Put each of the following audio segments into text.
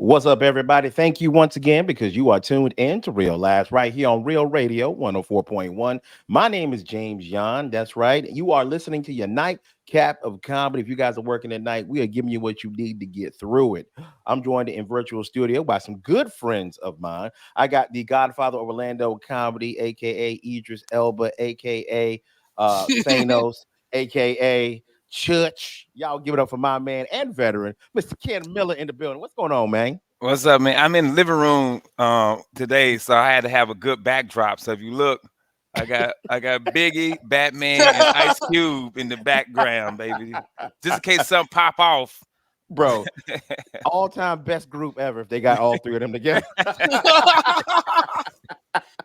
What's up, everybody? Thank you once again because you are tuned in to Real Lives right here on Real Radio 104.1. My name is James Yon. That's right. You are listening to your nightcap of comedy. If you guys are working at night, we are giving you what you need to get through it. I'm joined in virtual studio by some good friends of mine. I got the Godfather of Orlando comedy, aka Idris Elba, aka Thanos, aka Church. Y'all give it up for my man and veteran, Mr. Ken Miller in the building. What's going on, man? What's up, man? I'm in the living room today, so I had to have a good backdrop. So if you look, I got Biggie, Batman, and Ice Cube in the background, baby. Just in case something pop off. Bro, all-time best group ever if they got all three of them together.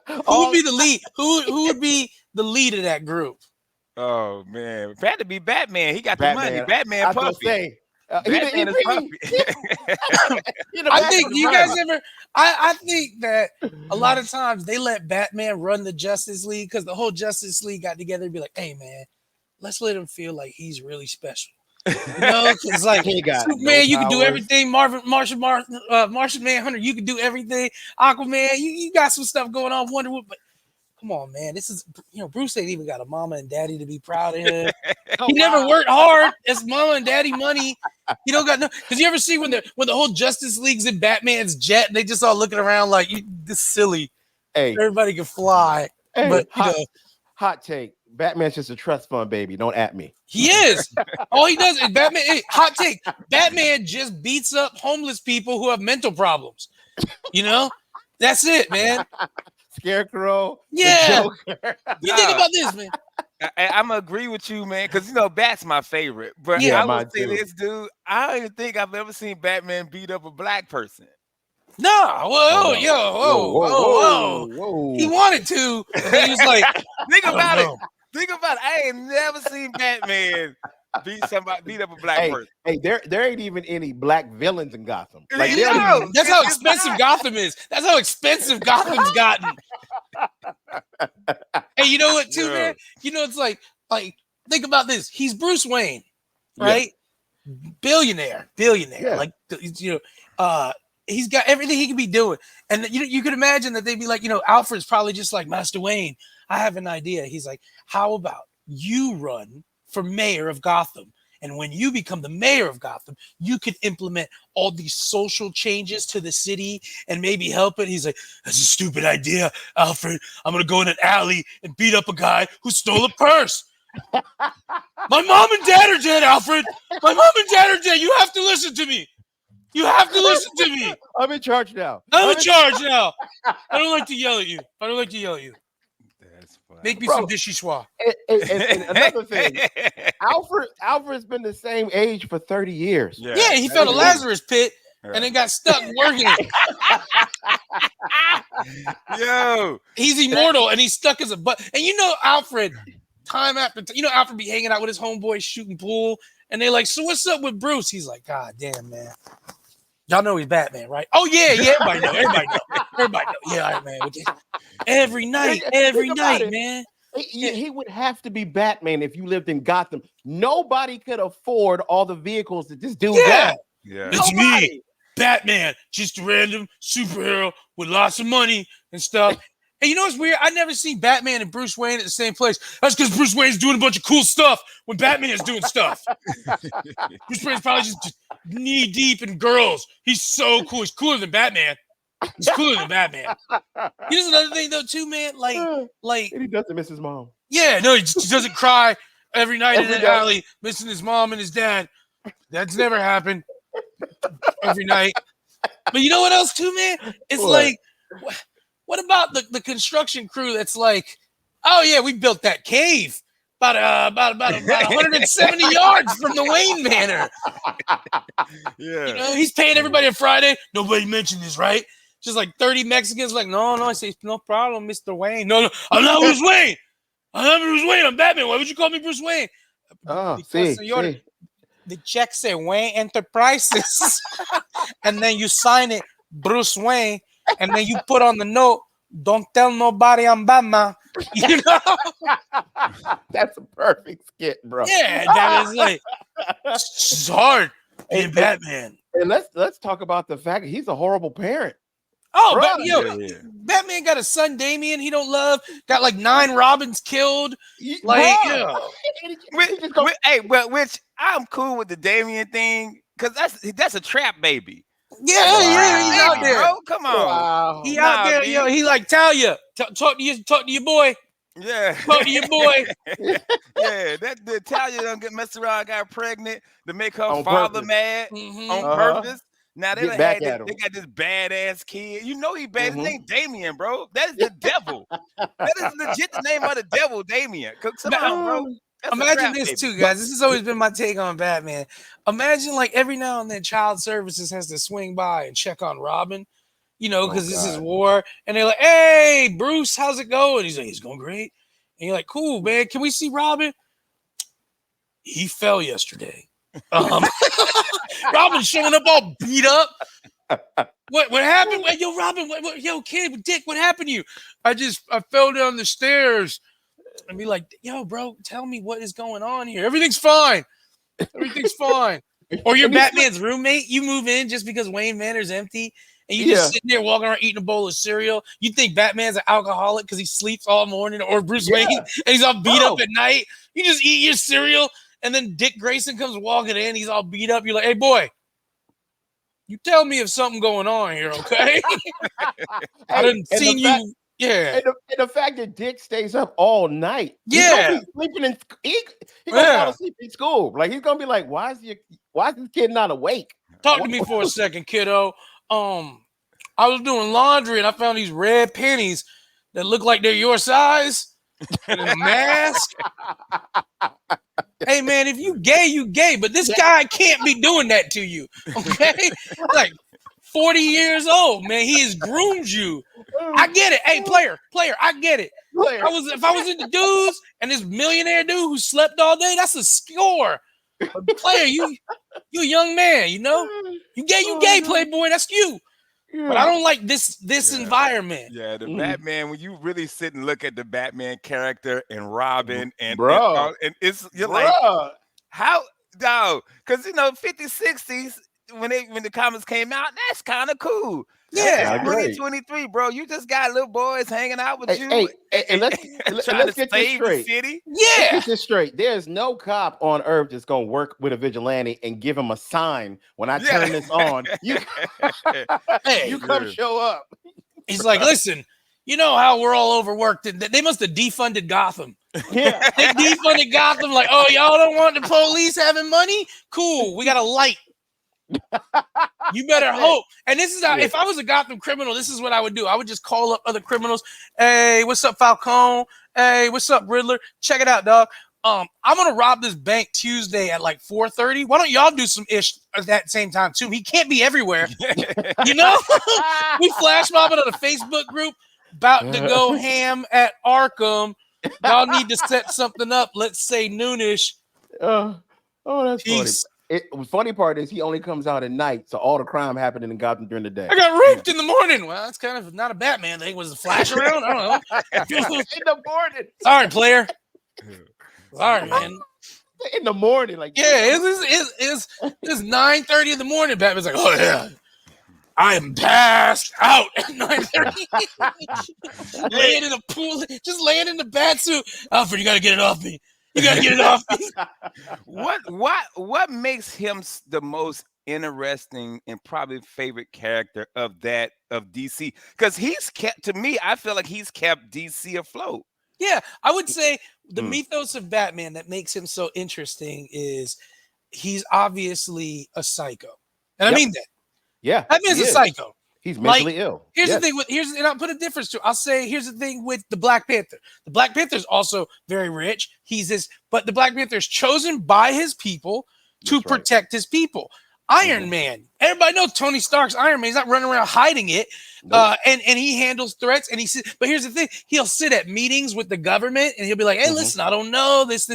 Who would be the lead? Who would be the lead of that group? Oh man, it had to be Batman. He got Batman. the money. Batman Puffy. Batman is Puffy. I think you guys ever. I think that a lot of times they let Batman run the Justice League because the whole Justice League got together and be like, "Hey man, let's let him feel like he's really special." You know, because like Superman, you can do everything. Martian Manhunter, you can do everything. Aquaman, you got some stuff going on. Wonder Woman, but come on, man, this is Bruce ain't even got a mama and daddy to be proud of him. He never worked hard. It's mama and daddy money. He don't got no. Because you ever see when the whole Justice League's in Batman's jet and they just all looking around like this silly. Hey, everybody can fly, but hot take. Batman's just a trust fund baby. Don't at me. He is. All he does is Batman. Hey, hot take. Batman just beats up homeless people who have mental problems. You know, that's it, man. Scarecrow. Yeah. You think about this, man. I'm gonna agree with you, man, because Bat's my favorite. But yeah, I would say this, dude. I don't even think I've ever seen Batman beat up a black person. No, whoa. He wanted to, but he was like, think about it. Think about it. I ain't never seen Batman beat up a black person. Hey, there ain't even any black villains in Gotham. Like, that's how expensive Gotham is. That's how expensive Gotham's gotten. Hey, you know what, too, man? It's like think about this. He's Bruce Wayne, right? Yeah. Billionaire. Yeah. Like, he's got everything he can be doing. And you could imagine that they'd be like, Alfred's probably just like, Master Wayne, I have an idea. He's like, how about you run for mayor of Gotham? And when you become the mayor of Gotham, you can implement all these social changes to the city and maybe help it. He's like, that's a stupid idea, Alfred. I'm going to go in an alley and beat up a guy who stole a purse. My mom and dad are dead, Alfred. My mom and dad are dead. You have to listen to me. You have to listen to me. I'm in charge now. I'm in charge now. I don't like to yell at you. That's funny. Make me some vichyssoise. And another thing, Alfred's been the same age for 30 years. Yeah, he fell a Lazarus pit and then got stuck working it. Yo, he's immortal and he's stuck as a butt. And Alfred, time after Alfred be hanging out with his homeboys shooting pool, and they're like, "So what's up with Bruce?" He's like, "God damn, man. Y'all know he's Batman, right?" "Oh yeah, everybody know. Yeah, all right, man. Every night, man." He would have to be Batman if you lived in Gotham. Nobody could afford all the vehicles that this dude got. Yeah, it's me, Batman, just a random superhero with lots of money and stuff. And you know what's weird? I never seen Batman and Bruce Wayne at the same place. That's because Bruce Wayne's doing a bunch of cool stuff when Batman is doing stuff. Bruce Wayne's probably just knee deep in girls. He's so cool. He's cooler than Batman. He's cooler than Batman. Here's another thing though, too, man. Like he doesn't miss his mom. Yeah, no, he just doesn't cry every night in the alley, missing his mom and his dad. That's never happened. Every night. But you know what else, too, man? It's like, what about the construction crew that's like, oh yeah, we built that cave about 170 yards from the Wayne Manor. Yeah. He's paying everybody on Friday. Nobody mentioned this, right? Just like 30 Mexicans like, no. I say, no problem, Mr. Wayne. No, I'm not Bruce Wayne. I'm Batman. Why would you call me Bruce Wayne? The check say Wayne Enterprises. And then you sign it, Bruce Wayne. And then you put on the note, don't tell nobody I'm Batman. That's a perfect skit, bro. Yeah, that is like, it's hard being Batman. And let's talk about the fact that he's a horrible parent. Oh, Bruh. but Batman got a son, Damian. He don't love. Got like 9 Robins killed. Like, which I'm cool with the Damian thing because that's a trap baby. Yeah, he's out there. Bro, come on. Wow. He out there, yo. He like Talia. Talk to your boy. Yeah. Talk to your boy. Yeah, that the Talia don't get messed around, got pregnant to make her On father purpose. mad on purpose. Now they Get back at him. they got this badass kid. You know he bad. Mhm. His name Damien, bro. That is the devil. That is legit the name of the devil, Damien. Come on, bro. That's Imagine this too, guys. This has always been my take on Batman. Imagine like every now and then Child Services has to swing by and check on Robin, you know, because this is war. And they're like, hey, Bruce, how's it going? He's like, it's going great. And you're like, cool, man. Can we see Robin? He fell yesterday. Robin's showing up all beat up. What happened? Yo, Robin, yo, kid, Dick, what happened to you? I fell down the stairs. And be like, yo, bro, tell me what is going on here. Everything's fine. Everything's fine. Or you're Batman's roommate. You move in just because Wayne Manor's empty. And you just sitting there walking around eating a bowl of cereal. You think Batman's an alcoholic because he sleeps all morning, or Bruce Wayne and he's all beat up at night. You just eat your cereal, and then Dick Grayson comes walking in. He's all beat up. You're like, hey, boy, you tell me if something going on here, okay? I didn't see you. Yeah. And the fact that Dick stays up all night. Yeah. He's sleeping in he gonna fall asleep in school. Like, he's gonna be like, why is this kid not awake? Talk to me for a second, kiddo. I was doing laundry and I found these red pennies that look like they're your size and a mask. Hey man, if you gay, you gay, but this guy can't be doing that to you. Okay? Like 40 years old, man. He has groomed you. I get it. Hey, player, I get it. If I was in the dudes and this millionaire dude who slept all day, that's a score. But player, you a young man, you know? You gay, playboy, that's you. Yeah. But I don't like this environment. Yeah, the Batman, when you really sit and look at the Batman character and Robin and it's like, how dog? Because 50s, 60s, when the comics came out, that's kind of cool. Yeah, 2023, bro. You just got little boys hanging out with you. Hey, let's get this straight. City. Yeah, let's get this straight. There's no cop on earth that's gonna work with a vigilante and give him a sign when I turn this on. You come show up. He's like, listen, you know how we're all overworked. They must have defunded Gotham. Yeah, they defunded Gotham. Like, oh, y'all don't want the police having money? Cool, we got a light. You better hope. And this is how, if I was a Gotham criminal, this is what I would do. I would just call up other criminals. Hey, what's up, Falcone? Hey, what's up, Riddler? Check it out, dog. I'm gonna rob this bank Tuesday at like 4:30. Why don't y'all do some ish at that same time too? He can't be everywhere. You know? We flash mobbing on a Facebook group about to go ham at Arkham. Y'all need to set something up. Let's say noonish. That's Peace. Funny. The funny part is he only comes out at night, so all the crime happening in Gotham during the day. I got raped in the morning. Well, that's kind of not a Batman thing. Was the flash around? I don't know. In the morning. Sorry, player. Sorry, man. In the morning, like it's 9:30 in the morning. Batman's like, oh yeah, I am passed out at 9:30. Laying in a pool, just laying in the bat suit. Alfred, you gotta get it off me. You gotta get it off me. What makes him the most interesting and probably favorite character of DC? Because he's kept, to me, I feel like he's kept DC afloat. Yeah, I would say the mythos of Batman that makes him so interesting is he's obviously a psycho, and I mean that. Yeah, Batman's a psycho. He's mentally ill. Here's the thing and I'll put a difference to it. I'll say here's the thing with the Black Panther. The Black Panther is also very rich. But the Black Panther is chosen by his people to protect his people. Iron Man. Everybody knows Tony Stark's Iron Man. He's not running around hiding it. Nope. And he handles threats. And but here's the thing: he'll sit at meetings with the government and he'll be like, "Hey, listen, I don't know this.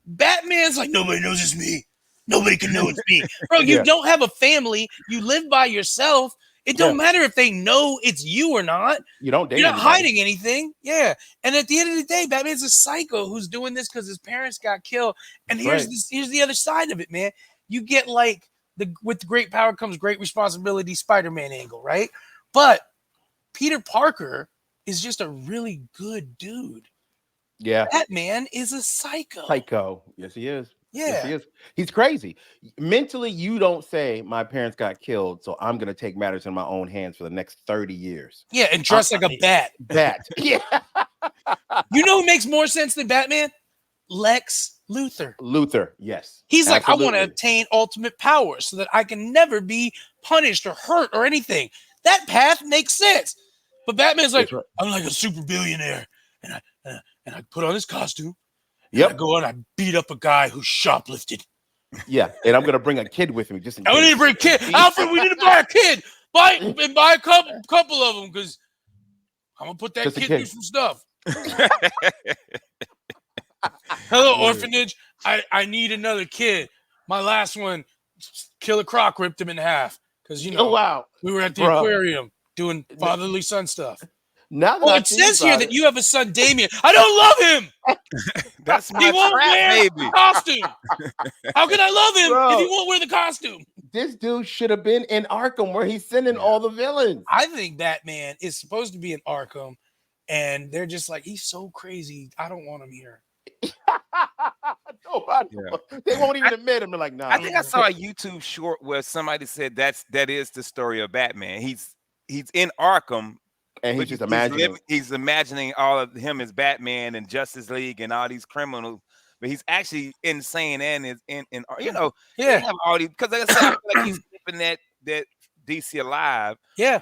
Batman's like, nobody knows it's me. Nobody can know it's me, bro. You don't have a family. You live by yourself." It don't matter if they know it's you or not. You're not hiding anything. Yeah. And at the end of the day, Batman's a psycho who's doing this because his parents got killed. And here's the other side of it, man. You get like with great power comes great responsibility Spider-Man angle, right? But Peter Parker is just a really good dude. Yeah. Batman is a psycho. Psycho. Yes, he is. Yes, he Yeah. is. He's crazy. Mentally, you don't say my parents got killed, so I'm gonna take matters in my own hands for the next 30 years. Yeah, and dress like a bat. Bat. Yeah. You know who makes more sense than Batman? Lex Luthor. Luther, yes. He's like, I want to Absolutely. obtain ultimate power so that I can never be punished or hurt or anything. That path makes sense. But Batman's like, That's right. I'm like a super billionaire, and I put on this costume. And Yep. I go and I beat up a guy who shoplifted. Yeah, and I'm gonna bring a kid with me just in I case. need to bring a kid. Alfred, we need to buy a kid. Buy a couple of them because I'm gonna put that Just a kid kid. through some stuff. Hello, orphanage. I need another kid. My last one, Killer Croc ripped him in half because Oh wow. we were at the Bro. aquarium doing fatherly son stuff. Now that Oh, I it think says here about that it, you have a son, Damien. I don't love him. That's He my won't wear trap, the baby. costume. How can I love him Bro. if he won't wear the costume? this dude should have been in Arkham where he's sending all the villains. I think Batman is supposed to be in Arkham, and they're just like, he's so crazy. I don't want him here. Nobody, they won't even admit him. They're like, nah. I think I saw a YouTube short where somebody said that is the story of Batman. He's in Arkham, and he's but just imagining. he's imagining all of him as Batman and Justice League and all these criminals. But he's actually insane and is in you know, Yeah. they have all these, because like I said, I feel like he's keeping that DC alive. Yeah.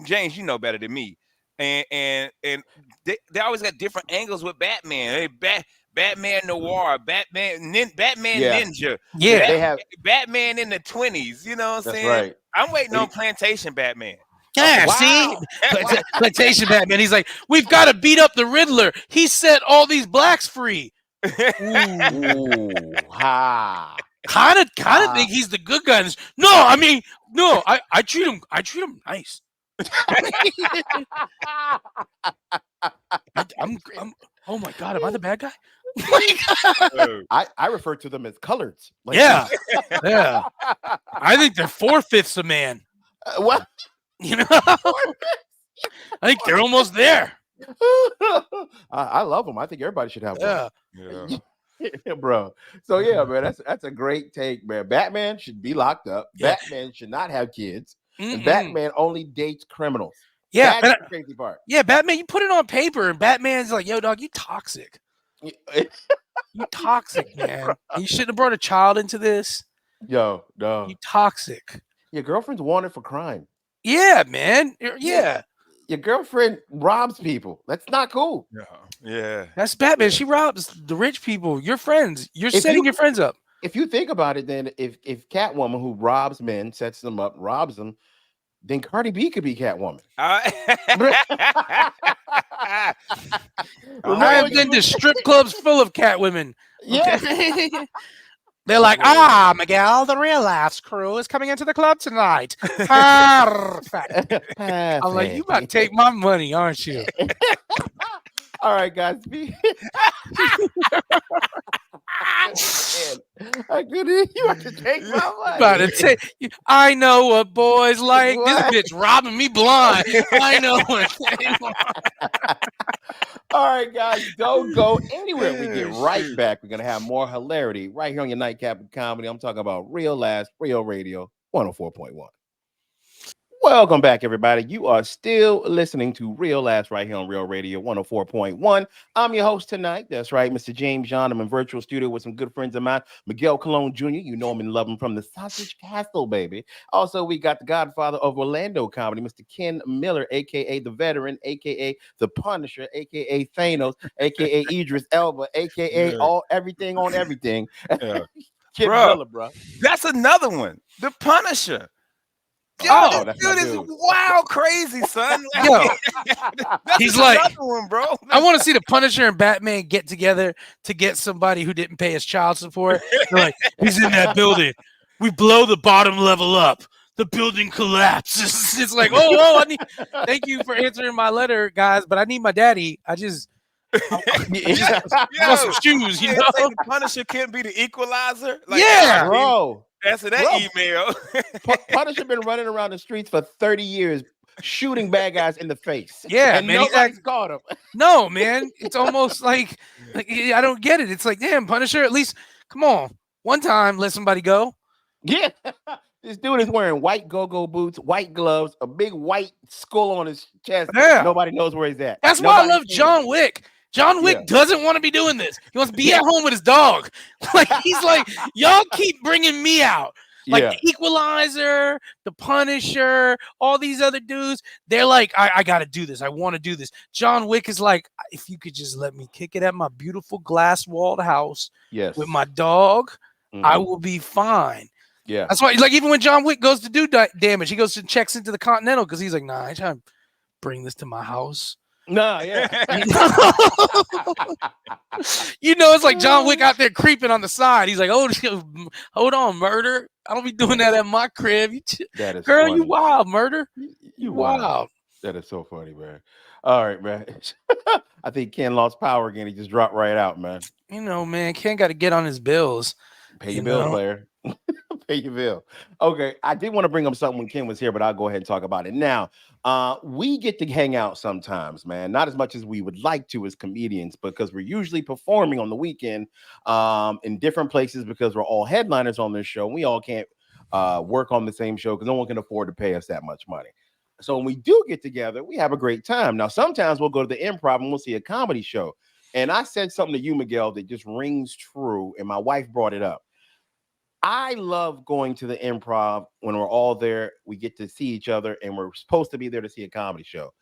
James, you know better than me. And they always got different angles with Batman. Hey, Batman Noir, Batman Yeah. Ninja. Yeah. They have. Batman in the 20s. You know what I'm That's saying? right. I'm waiting on Plantation Batman. Yeah, Wow. see? Plantation Batman. He's like, we've got to beat up the Riddler. He set all these blacks free. Ooh, ha. Kind of think he's the good guy. No, I mean, no, I treat him nice. I'm oh my god, am I the bad guy? I refer to them as coloreds. Like, Yeah. Yeah. I think they're 4/5 a man. What? You know? I think they're almost there. I love them. I think everybody should have one. Yeah. Yeah, bro. So yeah, man, that's a great take, man. Batman should be locked up. Yeah. Batman should not have kids. And Mm-mm. Batman only dates criminals. Yeah, That's the crazy part. yeah, Batman, you put it on paper and Batman's like, yo, dog, you toxic. You toxic, man. You shouldn't have brought a child into this. Yo, no. You toxic. Your girlfriend's wanted for crime. Yeah, man. Yeah. Your girlfriend robs people. That's not cool. Yeah. That's Batman. She robs the rich people, your friends. You're If setting you- your friends up. If you think about it, then if Catwoman, who robs men, sets them up, robs them, then Cardi B could be Catwoman. I've been to strip clubs full of cat women. Yeah. They're like, Miguel, the real laughs crew is coming into the club tonight. Perfect. I'm like, you about to take my money, aren't you? All right, guys. I couldn't. You have to take my money. About to take. I know what boys like. What? This bitch robbing me blind. I know what. All right, guys, don't go anywhere. We get right back. We're gonna have more hilarity right here on your nightcap of comedy. I'm talking about Real Last Real Radio 104.1. Welcome back, everybody. You are still listening to Real Last right here on Real Radio 104.1. I'm your host tonight. That's right, Mr. James John. I'm in virtual studio with some good friends of mine, Miguel Colon Jr. You know him and love him from the Sausage Castle, baby. Also, we got the godfather of Orlando comedy, Mr. Ken Miller, aka the Veteran, aka the Punisher, aka Thanos, aka Idris Elba, aka everything on everything. Yeah. Ken Bro. Miller, bro. That's another one. The Punisher. Yo, Oh, this that's my dude is dude. wild crazy, son. Yo, That's he's another like, one, bro. I want to see the Punisher and Batman get together to get somebody who didn't pay his child support. They're like, he's in that building. We blow the bottom level up. The building collapses. It's like, I need. Thank you for answering my letter, guys. But I need my daddy. I want some shoes, you Yeah, know? it's like the Punisher can't be the equalizer. Like, Yeah. Bro. Answer that Bro, email. Punisher been running around the streets for 30 years, shooting bad guys in the face, Yeah, and man. He's nobody's caught him. no, man. It's almost like I don't get it. It's like, damn, Punisher. At least, come on, one time, let somebody go. Yeah. This dude is wearing white go-go boots, white gloves, a big white skull on his chest. Yeah. Nobody knows where he's at. That's why I Nobody's love seen him. John Wick. John Wick Yeah. doesn't want to be doing this. He wants to be Yeah. at home with his dog. Like he's like, y'all keep bringing me out. Like Yeah. the Equalizer, the Punisher, all these other dudes. They're like, I got to do this. I want to do this. John Wick is like, if you could just let me kick it at my beautiful glass-walled house Yes. with my dog, I Mhm. will be fine. Yeah. That's why, like, even when John Wick goes to do damage, he goes and checks into the Continental because he's like, nah, I ain't trying to bring this to my house. Nah, yeah. You know, it's like John Wick out there creeping on the side. He's like, oh, hold on, murder. I don't be doing that at my crib. That is Girl, funny. you wild, murder. You wild. That is so funny, man. All right, man. I think Ken lost power again. He just dropped right out, man. You know, man, Ken got to get on his bills. Pay your bill, player. Pay your bill. Okay, I did want to bring up something when Ken was here, but I'll go ahead and talk about it now. We get to hang out sometimes, man. Not as much as we would like to as comedians, because we're usually performing on the weekend in different places because we're all headliners on this show. We all can't work on the same show because no one can afford to pay us that much money. So when we do get together, we have a great time. Now, sometimes we'll go to the Improv and we'll see a comedy show. And I said something to you, Miguel, that just rings true, and my wife brought it up. I love going to the Improv when we're all there. We get to see each other, and we're supposed to be there to see a comedy show.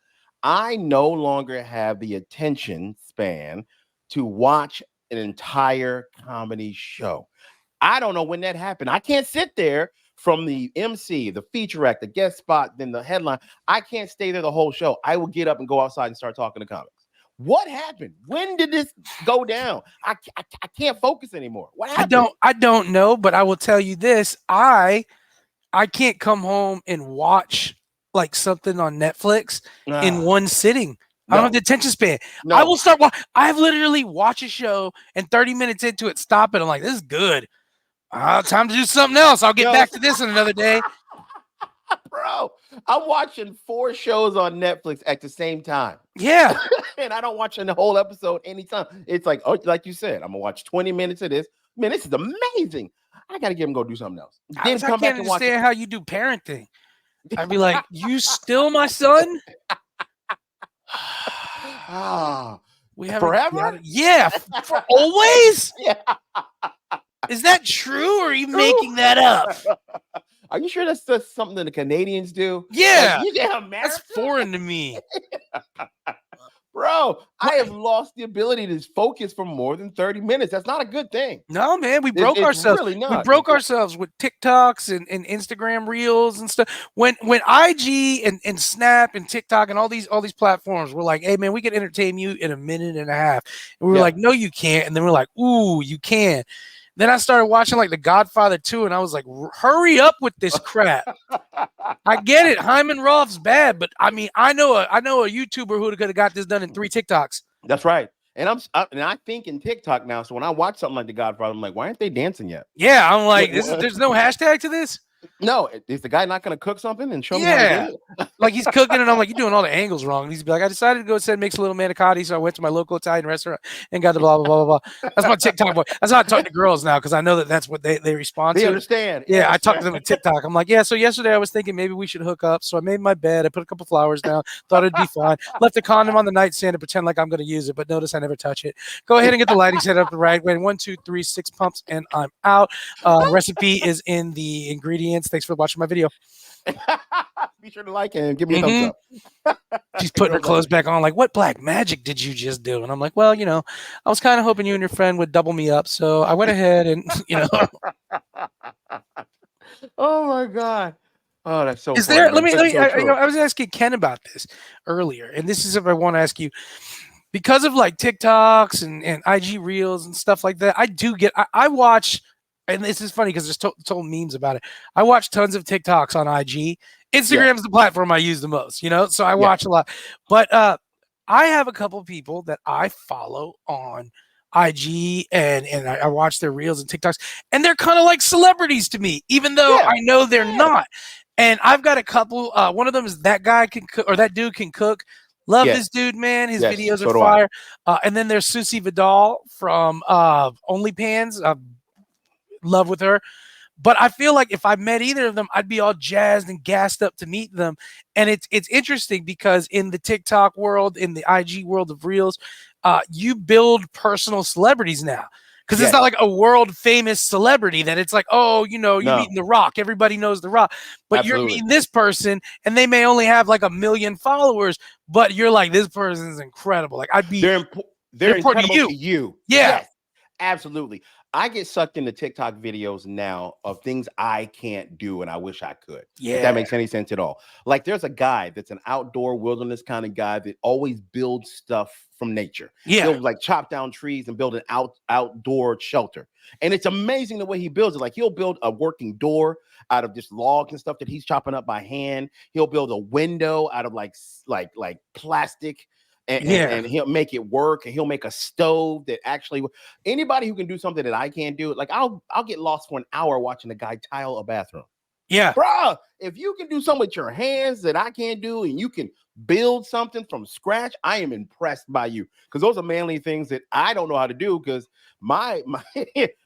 I no longer have the attention span to watch an entire comedy show. I don't know when that happened. I can't sit there from the MC, the feature act, the guest spot, then the headline. I can't stay there the whole show. I will get up and go outside and start talking to comics. What happened? When did this go down? I can't focus anymore. What happened? I don't know, but I will tell you this. I can't come home and watch like something on Netflix in one sitting. I don't have the attention span. No. I will start. I've literally watched a show and 30 minutes into it, stop it. I'm like, this is good. Time to do something else. I'll get back to this in another day. Bro, I'm watching 4 shows on Netflix at the same time. Yeah. And I don't watch the whole episode anytime. It's like, oh, like you said, I'm gonna watch 20 minutes of this. Man, this is amazing. I gotta get him go do something else. Then I can't understand how you do parenting. I'd be like, you still my son? We have forever? Yeah, for always? Yeah. Is that true, or are you making that up? Are you sure that's just something that the Canadians do? Yeah. Like, that's foreign to me. Bro, I have lost the ability to focus for more than 30 minutes. That's not a good thing. No, man, we broke ourselves. Really not. We broke ourselves with TikToks and Instagram Reels and stuff. When IG and Snap and TikTok and all these platforms were like, hey, man, we can entertain you in a minute and a half. And we were like, no, you can't. And then we're like, ooh, you can. Then I started watching like The Godfather 2, and I was like, hurry up with this crap. I get it. Hyman Roth's bad, but I mean, I know a YouTuber who could have got this done in 3 TikToks. That's right. And I think in TikTok now. So when I watch something like The Godfather, I'm like, why aren't they dancing yet? Yeah, I'm like, there's no hashtag to this. No, is the guy not going to cook something and show me how to do it? Like he's cooking, and I'm like, you're doing all the angles wrong. And he's like, I decided to go and mix a little manicotti, so I went to my local Italian restaurant and got the blah blah blah blah blah. That's my TikTok boy. That's how I talk to girls now, because I know that's what they respond to. They understand. Yeah, I talk to them in TikTok. I'm like, yeah. So yesterday I was thinking maybe we should hook up. So I made my bed. I put a couple flowers down. Thought it'd be fine. Left a condom on the nightstand to pretend like I'm going to use it, but notice I never touch it. Go ahead and get the lighting set up the right way. 1, 2, 3, 6 pumps, and I'm out. Recipe is in the ingredients. Thanks for watching my video. Be sure to like it and give me a thumbs up. She's putting her clothes back on, like, what black magic did you just do? And I'm like, well, I was kind of hoping you and your friend would double me up, so I went ahead and Oh my god. Oh, that's so. Is funny. there? Let me. So I was asking Ken about this earlier, and this is if I want to ask you, because of like TikToks and IG Reels and stuff like that. I do get. I watch. And this is funny because there's told memes about it. I watch tons of TikToks on IG. Instagram is the platform I use the most, so I watch a lot. But I have a couple people that I follow on IG and I watch their reels and TikToks, and they're kind of like celebrities to me, even though I know they're not. And I've got a couple. One of them is that guy can cook, or that dude can cook. Love this dude, man. His videos are fire. And then there's Susie Vidal from OnlyPans. Love with her. But I feel like if I met either of them, I'd be all jazzed and gassed up to meet them. And it's interesting because in the TikTok world, in the IG world of Reels, you build personal celebrities now. Because it's not like a world famous celebrity that it's like, oh, you meeting The Rock. Everybody knows The Rock. But you're meeting this person and they may only have like 1 million followers, but you're like, this person's incredible. Like they're incredible to you. Yeah. Yes, absolutely. I get sucked into TikTok videos now of things I can't do and I wish I could. Yeah. If that makes any sense at all. Like there's a guy that's an outdoor wilderness kind of guy that always builds stuff from nature. Yeah. He'll like chop down trees and build an outdoor shelter. And it's amazing the way he builds it. Like he'll build a working door out of just logs and stuff that he's chopping up by hand. He'll build a window out of like plastic. And he'll make it work, and he'll make a stove that actually anybody who can do something that I can't do, like I'll get lost for an hour watching a guy tile a bathroom. Yeah, bro, if you can do something with your hands that I can't do, and you can build something from scratch, I am impressed by you, because those are manly things that I don't know how to do, because my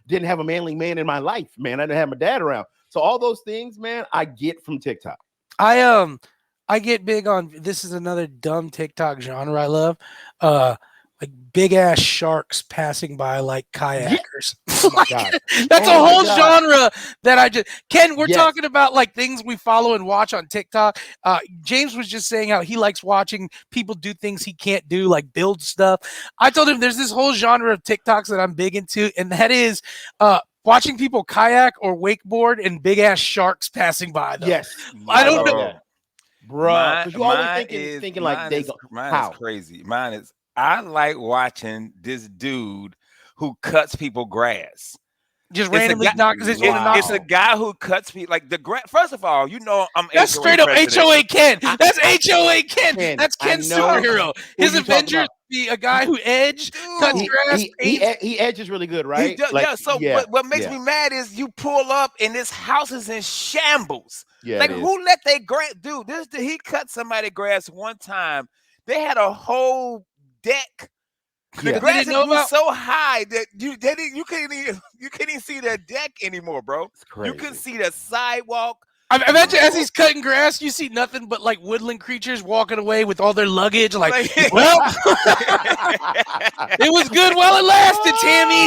didn't have a manly man in my life, man. I didn't have my dad around, so all those things, man, I get from TikTok. I get big on, this is another dumb TikTok genre I love, like big ass sharks passing by like kayakers. Oh my God. That's a whole genre that I just, Ken, we're talking about like things we follow and watch on TikTok. James was just saying how he likes watching people do things he can't do, like build stuff. I told him there's this whole genre of TikToks that I'm big into, and that is watching people kayak or wakeboard and big ass sharks passing by them. Yes. I don't know. Bro, because you always thinking like they go. Mine is crazy. Mine is, I like watching this dude who cuts people grass. Just randomly knocks it in. It's a guy who cuts people like the grass. First of all, that's straight up HOA Ken. That's HOA Ken. That's Ken's superhero. His Avengers be a guy who cuts grass. He edges really good, right? What makes me mad is you pull up and this house is in shambles. Yeah, like who let they grass? Dude, he cut somebody grass one time. They had a whole deck. The grass was so high that you couldn't even see the deck anymore, bro. You couldn't see the sidewalk. I imagine as he's cutting grass, you see nothing but like woodland creatures walking away with all their luggage. Like, well, it was good while it lasted, Tammy.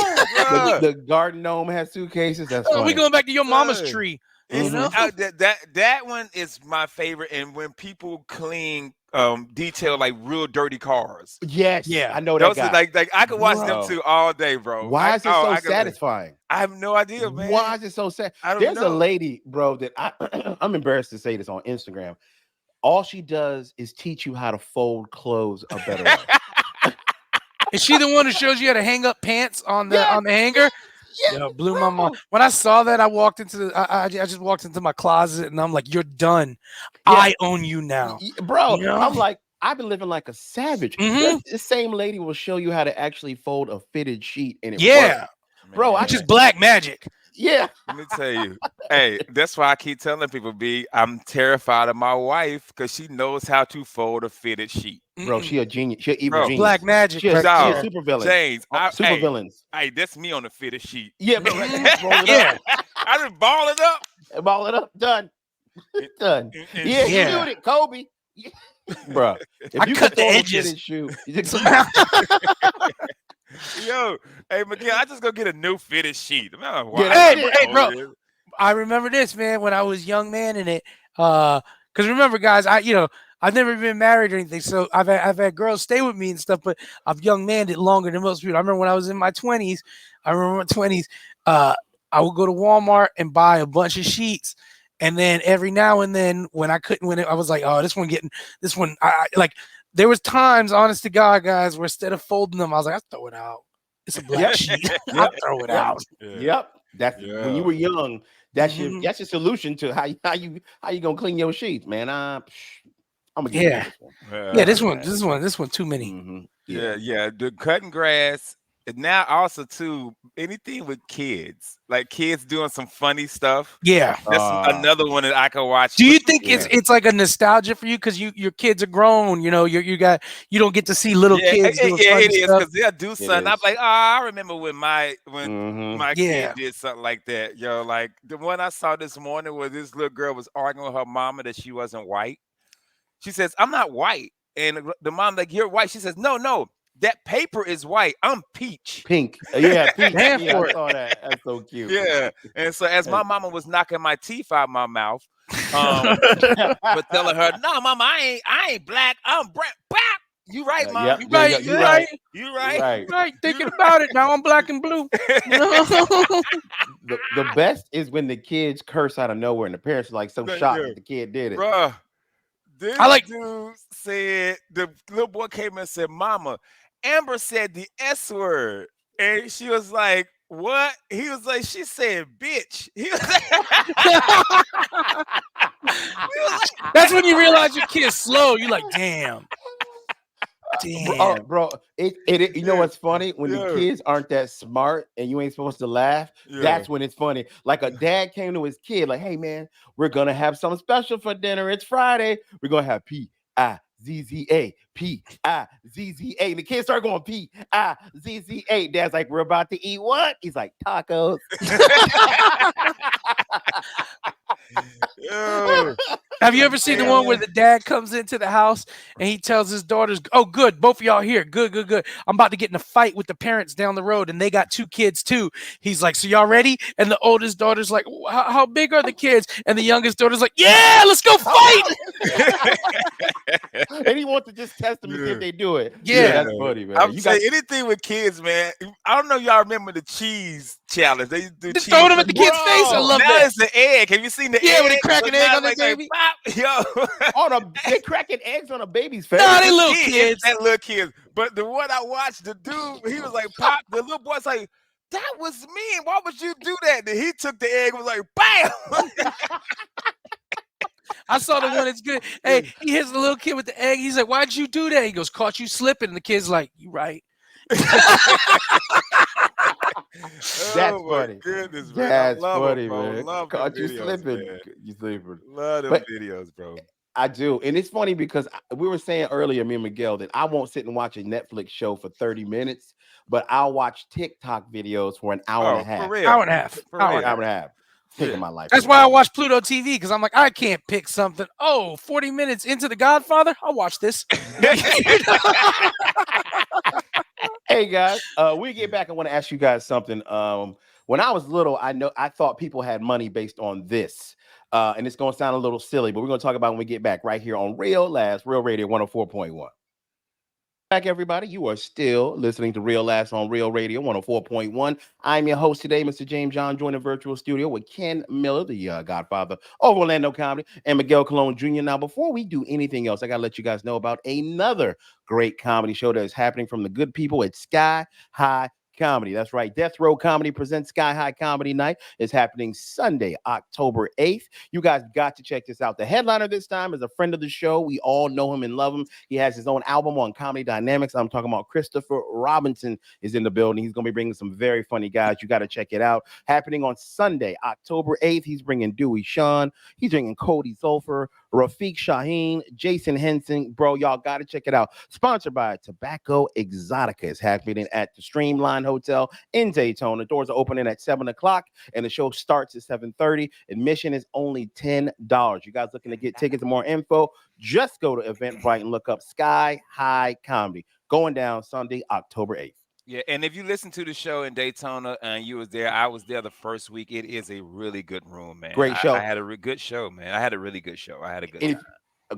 The garden gnome has suitcases. That's funny. We going back to your mama's tree. You know? That one is my favorite. And when people clean detail like real dirty cars. Yes, yeah, I know that guy. Like I could watch them two all day, bro. Why is it so satisfying? I have no idea, man. Why is it so sad? There's a lady, bro, that I'm embarrassed to say this on Instagram. All she does is teach you how to fold clothes a better way. Is she the one who shows you how to hang up pants on the hanger? Yeah, yo, blew my mind. When I saw that, I walked into I just walked into my closet and I'm like, "You're done. Yeah. I own you now, bro." You know? I'm like, I've been living like a savage. Mm-hmm. This same lady will show you how to actually fold a fitted sheet, and it works. Bro, I just black magic. Yeah. Let me tell you. Hey, that's why I keep telling people, I'm terrified of my wife because she knows how to fold a fitted sheet. Bro, she a genius. She an evil genius. Black magic. She a super villain. James, super villains. Hey, that's me on the fitted sheet. Yeah, bro. I just ball it up. Ball it up. Done. Done. Yeah, you doing it, Kobe. Bro, if you cut the edges. Shoe, yo, hey, Miguel, I just go get a new fitted sheet. Hey, bro. I remember this, man, when I was young man in it. Because remember, guys, I've never been married or anything, so I've had girls stay with me and stuff, but I've young manned it longer than most people. I remember when I was in my 20s. I would go to Walmart and buy a bunch of sheets. And then every now and then when I was like, oh, this one, there was times, honest to God, guys, where instead of folding them, I was like, I'll throw it out. It's a black sheet. I'll throw it out. Yep. That's when you were young. That's your solution to how you gonna clean your sheets, man. I'm gonna get this one. This one too many. Mm-hmm. Yeah. The cutting grass And now also too, anything with kids, like kids doing some funny stuff. Yeah. That's another one that I can watch. Do you think Yeah. it's like a nostalgia for you because your kids are grown? You know, you don't get to see little Yeah, kids doing yeah, funny it is stuff. because they'll do It something. I'm is. like, oh, I remember when Mm-hmm. my kid Yeah. did something like that. Yo, like the one I saw this morning where this little girl was arguing with her mama that she wasn't white. She says, "I'm not white," and the mom like, "You're white." She says, "No, no, that paper is white. I'm peach." Pink. Yeah, peach. Damn Yeah, I for it. saw that. That's so cute. Yeah, and so as my mama was knocking my teeth out my mouth, um, but telling her, "No, mama, I ain't black. I'm brown." Bap! You right, Yeah, mom. You there you right. go. You You're Yeah, right. right. you You're right. right. Right. Thinking You about it now, I'm black and blue. The best is when the kids curse out of nowhere and the parents are like so right. shocked Yeah, that the kid did it. bruh. I This like. dude said the little boy came and said, "Mama, Amber said the S word," and she was like, "What?" He was like, "She said bitch." He was like, he was That's when you realize your kid's slow. You're like, damn, damn. Bro, you know like, what's funny? When the yeah, kids aren't that smart and you ain't supposed to laugh, yeah, that's when it's funny. Like a dad came to his kid, like, hey man, we're gonna have something special for dinner. It's Friday. We're gonna have P-I-Z-Z-A, P-I-Z-Z-A. And the kids start going P-I-Z-Z-A. Dad's like, we're about to eat what? He's like, tacos. yeah, Have you ever seen the one where man. the dad comes into the house and he tells his daughters, "Oh, good, both of y'all here. Good, good, good. I'm about to get in a fight with the parents down the road, and they got 2 kids too." He's like, "So y'all ready?" And the oldest daughter's like, How big are the kids?" And the youngest daughter's like, "Yeah, let's go fight." And he wants to just test them to see if Yeah. they do it. Yeah, Yeah. that's funny, man. I'm You got saying anything with kids, man. I don't know y'all remember the cheese challenge. They used to do Just cheese. throw them at the kid's face. I bro. love Now that. it's the egg. Have you seen the Yeah, egg? when they crack So an egg now on their it's like baby. pop, yo. They cracking eggs on a baby's face. Nah, they The little kid, kids. that little kid. But the one I watched, the dude, he was like, pop. The little boy's like, that was mean. Why would you do that? Then he took the egg and was like, bam. I saw the one that's good. Hey, he hits the little kid with the egg. He's like, "Why'd you do that?" He goes, "Caught you slipping." And the kid's like, "You right." That's Oh my funny. goodness, man. I That's love them, funny, bro. man. Love them Caught you videos, slipping. man. You slipping. Love them But videos, bro. I do. And it's funny because we were saying earlier, me and Miguel, that I won't sit and watch a Netflix show for 30 minutes, but I'll watch TikTok videos for an hour and a Oh, for half. real. Hour and a half. For Hour and a real. Hour half. and a half. Taking Yeah. my life That's away. why I watch Pluto TV because I'm like, I can't pick something. Oh, 40 minutes into The Godfather, I'll watch this. Hey guys, we get back. I want to ask you guys something. When I was little, I thought people had money based on this. And it's gonna sound a little silly, but we're gonna talk about it when we get back right here on Real Radio 104.1. Back, everybody. You are still listening to Real Last on Real Radio 104.1. I'm your host today, Mr. James John, joined the virtual studio with Ken Miller, the Godfather of Orlando Comedy, and Miguel Colon Jr. Now, before we do anything else, I got to let you guys know about another great comedy show that is happening from the good people at Sky High Comedy. That's right. Death Row Comedy presents Sky High Comedy Night. It's happening Sunday, October 8th. You guys got to check this out. The headliner this time is a friend of the show. We all know him and love him. He has his own album on Comedy Dynamics. I'm talking about Christopher Robinson is in the building. He's going to be bringing some very funny guys. You got to check it out. Happening on Sunday, October 8th. He's bringing Dewey Sean. He's bringing Cody Sulfur, Rafiq Shaheen, Jason Henson. Bro, y'all got to check it out. Sponsored by Tobacco Exotica. It's happening at the Streamline Hotel in Daytona. The doors are opening at 7 o'clock and the show starts at 7:30. Admission is only $10. You guys looking to get tickets and more info? Just go to Eventbrite and look up Sky High Comedy. Going down Sunday, October 8th. Yeah, and if you listen to the show in Daytona and you was there, I was there the first week. It is a really good room, man. Great show. I had a good show, man. I had a really good show. I had a good And time.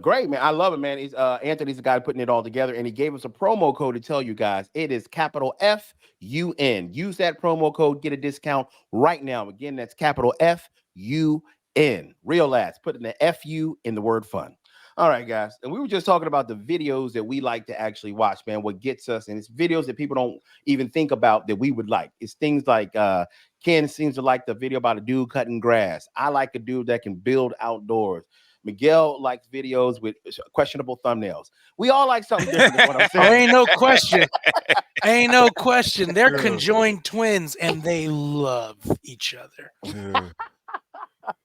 great, man. I love it, man. He's Anthony's the guy putting it all together, and he gave us a promo code to tell you guys. It is capital FUN. Use that promo code, get a discount right now. Again, that's capital FUN. Real last. Put in the FU in the word fun. All right, guys. And we were just talking about the videos that we like to actually watch, man. What gets us, and it's videos that people don't even think about that we would like. It's things like Ken seems to like the video about a dude cutting grass. I like a dude that can build outdoors. Miguel likes videos with questionable thumbnails. We all like something different. Is what I'm saying. Ain't no question. Ain't no question. They're conjoined twins and they love each other.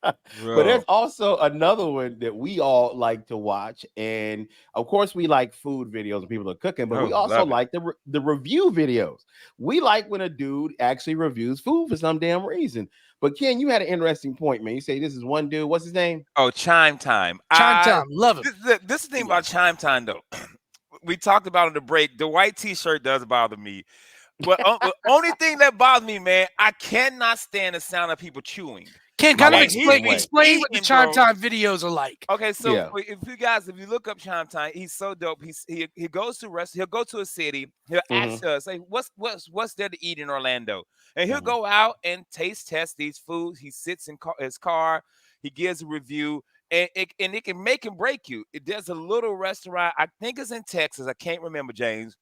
But there's also another one that we all like to watch, and of course we like food videos and people are cooking, but we also like the review videos. We like when a dude actually reviews food for some damn reason. But Ken, you had an interesting point, man. You say this is one dude. What's his name? Oh, Chime Time. Chime Time, love it. This is the thing about Chime Time, though. We talked about in the break. The white T-shirt does bother me. But the only thing that bothers me, man, I cannot stand the sound of people chewing. Ken, kind of explain what the Chime Time videos are like. Okay, so if you look up Chime Time, he's so dope. He goes to he'll go to a city, he'll ask us, say, what's there to eat in Orlando? And he'll go out and taste test these foods. He sits in his car, he gives a review, and it can make and break you. There's a little restaurant, I think it's in Texas, I can't remember, James.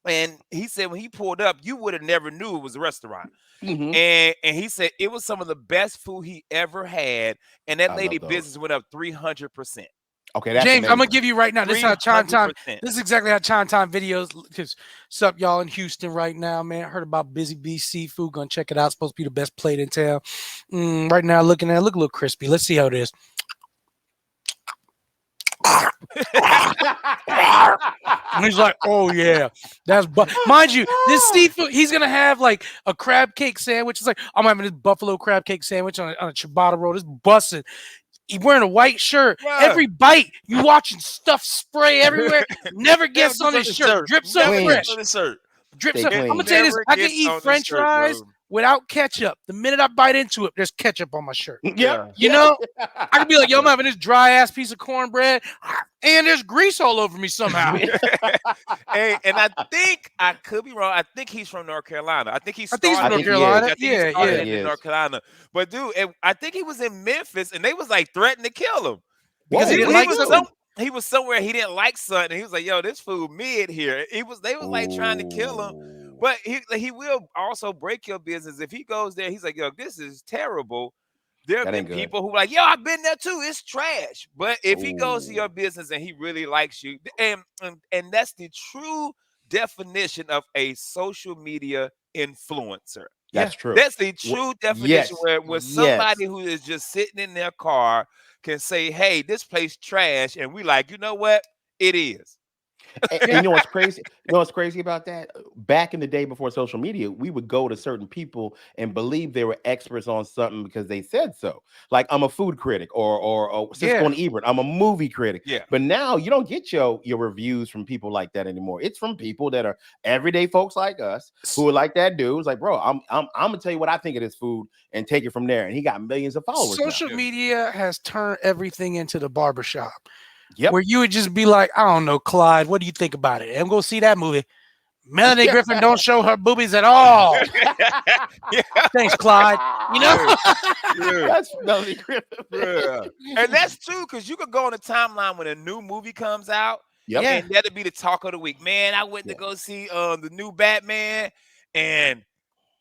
And he said when he pulled up, you would have never knew it was a restaurant. And he said it was some of the best food he ever had, and that lady business went up 300%. Okay, that's James, amazing. I'm gonna give you right now. This is how Chime Time. This is exactly how Chime Time videos. Because what's up, y'all in Houston right now, man? I heard about Busy Bee Seafood. Gonna check it out. It's supposed to be the best plate in town. Right now, look a little crispy. Let's see how it is. And he's like, oh yeah, that's mind you, this seafood, he's gonna have like a crab cake sandwich. It's like, I'm having this buffalo crab cake sandwich on a ciabatta roll. This busting. He's wearing a white shirt. Yeah. Every bite, you watching stuff spray everywhere. Never gets on his shirt. Drips so fresh. Drips. I'm gonna tell you this: I can eat French fries without ketchup. The minute I bite into it, there's ketchup on my shirt. Yeah. You know, I could be like, yo, I'm having this dry ass piece of cornbread and there's grease all over me somehow. Hey, and I think I could be wrong. I think he's from North Carolina. I think he's from North Carolina. Yeah. In North Carolina. But dude, I think he was in Memphis and they was like threatening to kill him. Because he was somewhere he didn't like something. And he was like, yo, this food mid here. They was like trying to kill him. But he will also break your business. If he goes there, he's like, yo, this is terrible. There have been people who are like, yo, I've been there too. It's trash. But if he goes to your business and he really likes you, and that's the true definition of a social media influencer. That's true. That's the true definition where somebody who is just sitting in their car can say, hey, this place trash. And we like, you know what? It is. And you know what's crazy? You know what's crazy about that? Back in the day before social media, we would go to certain people and believe they were experts on something because they said so. Like, I'm a food critic, or Cisco and Ebert, I'm a movie critic. Yeah. But now you don't get your reviews from people like that anymore. It's from people that are everyday folks like us who are like that dude. It's like, bro, I'm gonna tell you what I think of this food and take it from there. And he got millions of followers. Social media has turned everything into the barbershop. Yep. Where you would just be like, I don't know, Clyde, what do you think about it? I'm going to see that movie. Melanie Griffin don't show her boobies at all. Thanks, Clyde. You know? That's Melanie Griffin. And that's true, because you could go on the timeline when a new movie comes out. Yep. And that'll be the talk of the week. Man, I went to go see the new Batman, and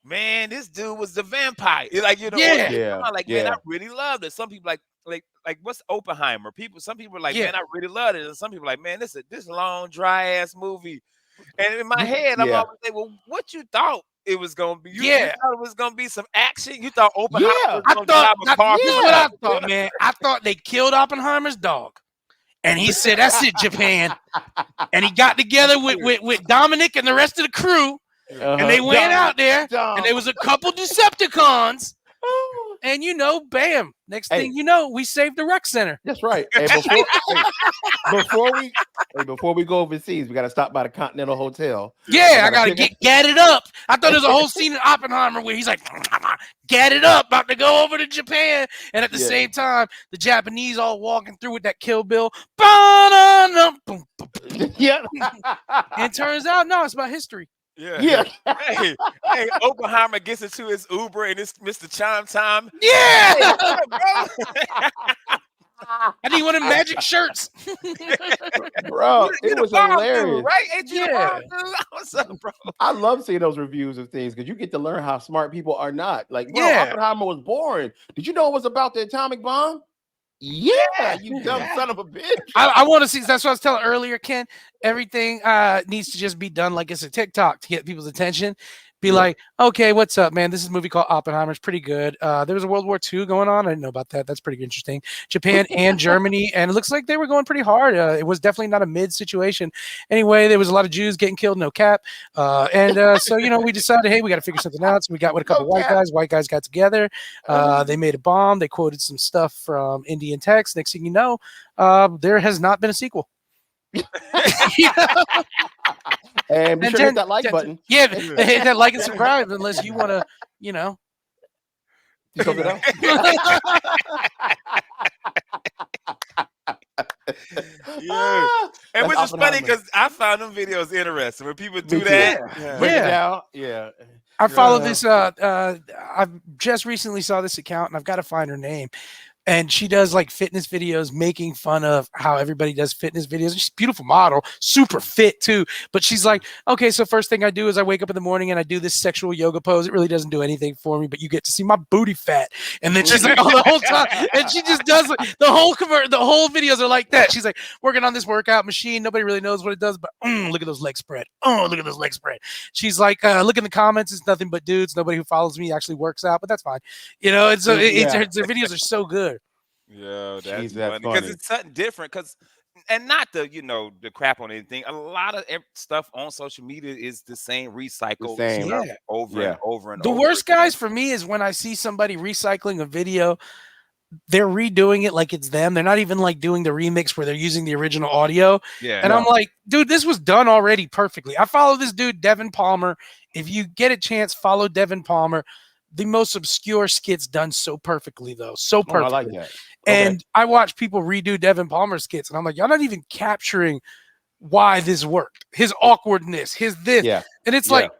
man, this dude was the vampire. Like, you know, man, I really loved it. Some people like what's Oppenheimer? Some people are like, man, I really loved it. And some people are like, man, this long, dry ass movie. And in my head, I'm always like, well, what you thought it was gonna be? You thought it was gonna be some action? You thought Oppenheimer was gonna drive a car? Here's what I thought, man. I thought they killed Oppenheimer's dog. And he said, that's it, Japan. And he got together with Dominic and the rest of the crew. And they went out there, and there was a couple Decepticons. And you know, bam! Next thing you know, we saved the rec center. That's right. Hey, before we go overseas, we got to stop by the Continental Hotel. Yeah, I gotta get it up. I thought there was a whole scene in Oppenheimer where he's like, "Get it up, about to go over to Japan," and at the same time, the Japanese all walking through with that Kill Bill. Yeah. And it turns out, no, it's about history. Yeah. Hey, Oppenheimer gets into his Uber and it's Mr. Chime Time. Yeah. I need one of them magic shirts. Bro, it was hilarious. Dude, right? Ain't you the bomb dude? What's up, bro? I love seeing those reviews of things because you get to learn how smart people are not. Like, bro, Oppenheimer was boring. Did you know it was about the atomic bomb? Yeah, you dumb son of a bitch. I want to see. That's what I was telling earlier, Ken. Everything needs to just be done like it's a TikTok to get people's attention. Be like, okay, what's up, man? This is a movie called Oppenheimer. It's pretty good. There was a World War II going on. I didn't know about that. That's pretty interesting. Japan and Germany, and it looks like they were going pretty hard. It was definitely not a mid situation. Anyway, there was a lot of Jews getting killed, no cap. So we decided, hey, we got to figure something out. So we got with a couple white guys. White guys got together. They made a bomb. They quoted some stuff from Indian text. Next thing you know, there has not been a sequel. And be sure to hit that like button. Yeah, hit that like and subscribe unless you want to, You took it up. Yeah. And which is funny because I found them videos interesting when people do that. Break it down. Yeah. I follow this. I just recently saw this account, and I've got to find her name. And she does like fitness videos, making fun of how everybody does fitness videos. She's a beautiful model, super fit too. But she's like, okay, so first thing I do is I wake up in the morning and I do this sexual yoga pose. It really doesn't do anything for me, but you get to see my booty fat. And then she's like, oh, the whole time, and she just does like, the whole videos are like that. She's like working on this workout machine. Nobody really knows what it does, but look at those legs spread. Oh, look at those legs spread. She's like, look in the comments. It's nothing but dudes. Nobody who follows me actually works out, but that's fine. Their videos are so good. Yeah, that's funny because it's something different. And not the crap on anything. A lot of stuff on social media is the same recycled stuff over and over and the over. The worst, guys, for me is when I see somebody recycling a video. They're redoing it like it's them. They're not even like doing the remix where they're using the original audio. I'm like, dude, this was done already perfectly. I follow this dude, Devin Palmer. If you get a chance, follow Devin Palmer. The most obscure skits done so perfectly, though. So perfectly. I like that. And I watch people redo Devin Palmer skits, and I'm like, y'all not even capturing why this worked. His awkwardness, his this. Yeah. And it's like,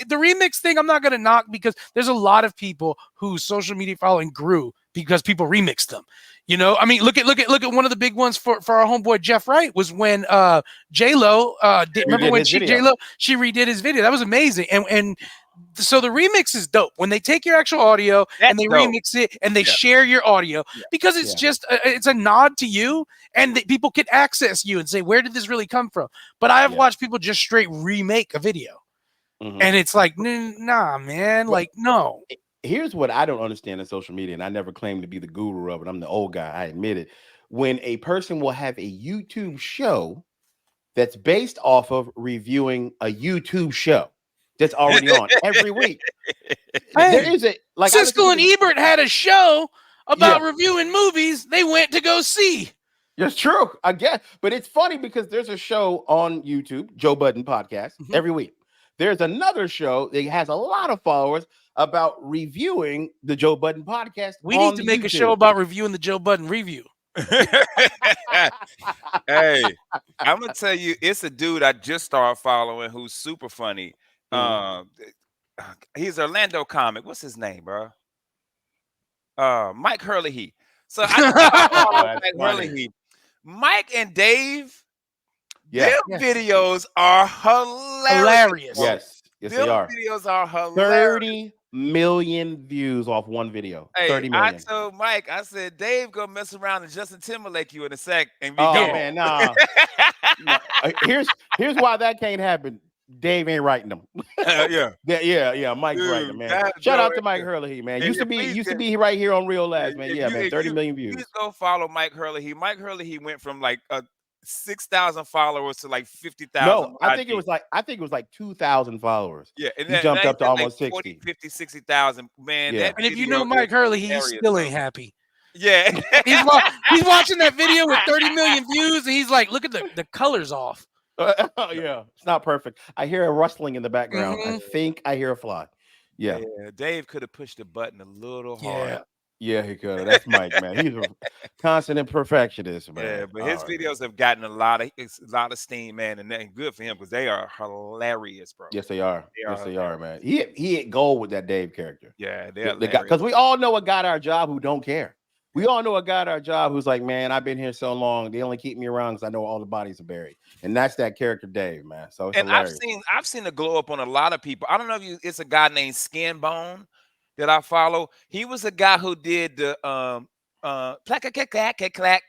the remix thing, I'm not going to knock because there's a lot of people whose social media following grew because people remixed them. I mean, look at one of the big ones for our homeboy Jeff Wright was when J-Lo remember when J-Lo she redid his video. That was amazing. And so the remix is dope when they take your actual audio and they remix it and they share your audio because it's just it's a nod to you and people can access you and say, where did this really come from? But I have watched people just straight remake a video. And it's like, nah, man, like, no. Here's what I don't understand in social media, and I never claimed to be the guru of it. I'm the old guy, I admit it. When a person will have a YouTube show that's based off of reviewing a YouTube show that's already on every week. There is a like Siskel and Ebert had a show about reviewing movies they went to go see. It's true, I guess. But it's funny because there's a show on YouTube, Joe Budden Podcast, every week. There's another show that has a lot of followers about reviewing the Joe Budden Podcast. We need to make a show about reviewing the Joe Budden review. Hey, I'm gonna tell you, it's a dude I just started following who's super funny. He's an Orlando comic. What's his name, bro? Mike Hurley. So I Mike Hurley. Mike and Dave. Their videos are hilarious. Yes, they are. Videos are hilarious. 30 million views off one video. Hey, 30 million. I told Mike, I said, Dave gonna mess around and Justin Timberlake you in a sec and be gone. Man, nah. Here's why that can't happen. Dave ain't writing them. Mike's writing them, man. Shout out to Mike Hurley, man. Used to be right here on Real Last, man. Yeah, man. 30 million views. Please go follow Mike Hurley. Mike Hurley went from like 6,000 followers to like 50,000. No, I think it was like 2,000 followers. Yeah, and he jumped up to almost like 60. 50, 60,000. Man, yeah. And if you know Mike Hurley, he still ain't happy. Yeah. he's watching that video with 30 million views, and he's like, look at the colors off. It's not perfect. I hear a rustling in the background. I think I hear a fly. Yeah, Dave could have pushed the button a little harder. Yeah, he could. That's Mike, man. He's a constant perfectionist, man. Yeah, but his videos have gotten a lot of steam, man, and good for him because they are hilarious, bro. Yes, they are. They are, man. He hit gold with that Dave character. Yeah, they're because we all know a guy at our job who don't care. We all know a guy at our job who's like, man, I've been here so long. They only keep me around because I know all the bodies are buried. And that's that character, Dave, man. So it's hilarious. I've seen a glow up on a lot of people. I don't know if it's a guy named Skinbone that I follow. He was a guy who did the clack clack clack clack clack.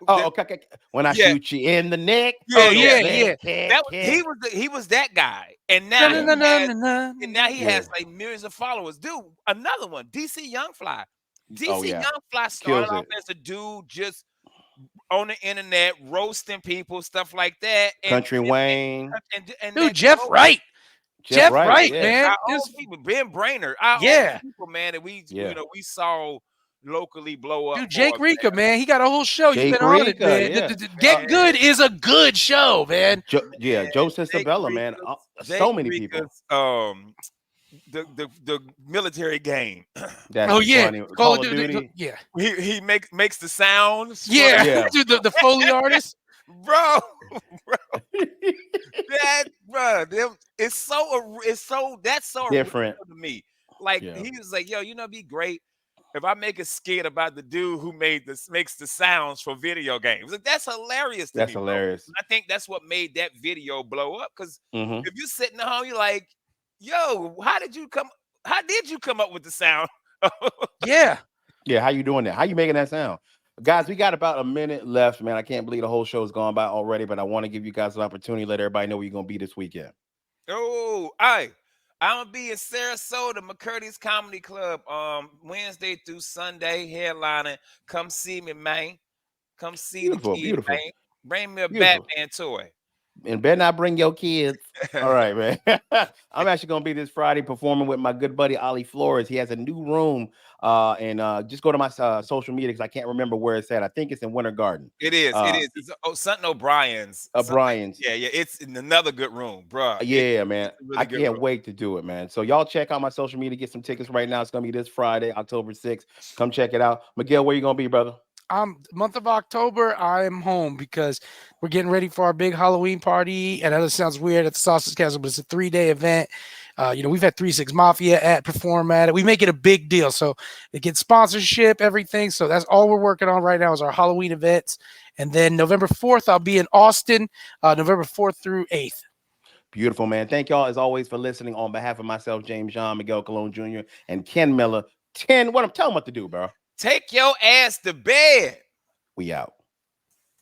Oh, okay, okay. When I Yeah, shoot you in the neck. Oh yeah, yeah, yeah. yeah. That was he was that guy, and Na, now na, Yeah, na, he na, has na, na, and na. now he yeah. has like millions of followers. Dude, another one, DC Young Fly. Oh DC yeah. Young Fly started Kills off it. as a dude just on the internet roasting people, stuff like that, Country Wayne, and Dude, that Jeff growth. Wright. Jeff Jeff Wright. Wright, Yeah, man. Our own people, Ben Brainerd, our own Yeah. people, man, that we yeah. we saw locally blow up Dude, Jake for Rika, man. He got a whole show. You've Jake been on it, Rika. man. Yeah. Get Good is a good show, man. Yeah. Joe Jake Sensabella, man. Rika's Jake So many people. Rika's the military game. That's Oh yeah. funny. Call Call of of Duty. Duty. Yeah. He makes the sounds for Yeah. Yeah. Dude, the Foley artist. bro, that bro, it's so that's so original Different. to me. Like Yeah. he was like, yo, it'd be great if I make a skit about the dude who makes the sounds for video games. Like that's hilarious to That's me, bro. hilarious. And I think that's what made that video blow up. Because Hmm. if you're sitting at home, you're like, yo, how did you come up with the sound? Yeah. Yeah. How you doing that? How you making that sound? Guys, we got about a minute left, man. I can't believe the whole show's gone by already, but I want to give you guys an opportunity, let everybody know where you're gonna be this weekend. Oh, I'm gonna be in Sarasota, McCurdy's Comedy Club, Wednesday through Sunday, headlining. Come see me, man. Come see the Beautiful, kid, beautiful, man. Bring me a beautiful. Batman toy. And better not bring your kids. All right, man. I'm actually gonna be this Friday performing with my good buddy Ollie Flores. He has a new room, and just go to my social media because I can't remember where it's at. I think it's in Winter Garden. It is. It is. It's something O'Brien's. Something like, Brian's. yeah. It's in another good room, bro. Yeah, man. It's a really I good can't room. wait to do it, man. So y'all check out my social media, get some tickets right now. It's gonna be this Friday, October 6th. Come check it out. Miguel, where you gonna be, brother? Month of October, I'm home because we're getting ready for our big Halloween party. And I know this sounds weird at the Sausage Castle, but it's a 3-day event. We've had 3-6 Mafia perform at it. We make it a big deal. So it gets sponsorship, everything. So that's all we're working on right now is our Halloween events. And then November 4th, I'll be in Austin, November 4th through 8th. Beautiful, man. Thank y'all as always for listening. On behalf of myself, James John, Miguel Colon Jr., and Ken Miller. Tell them what to do, bro. Take your ass to bed. We out.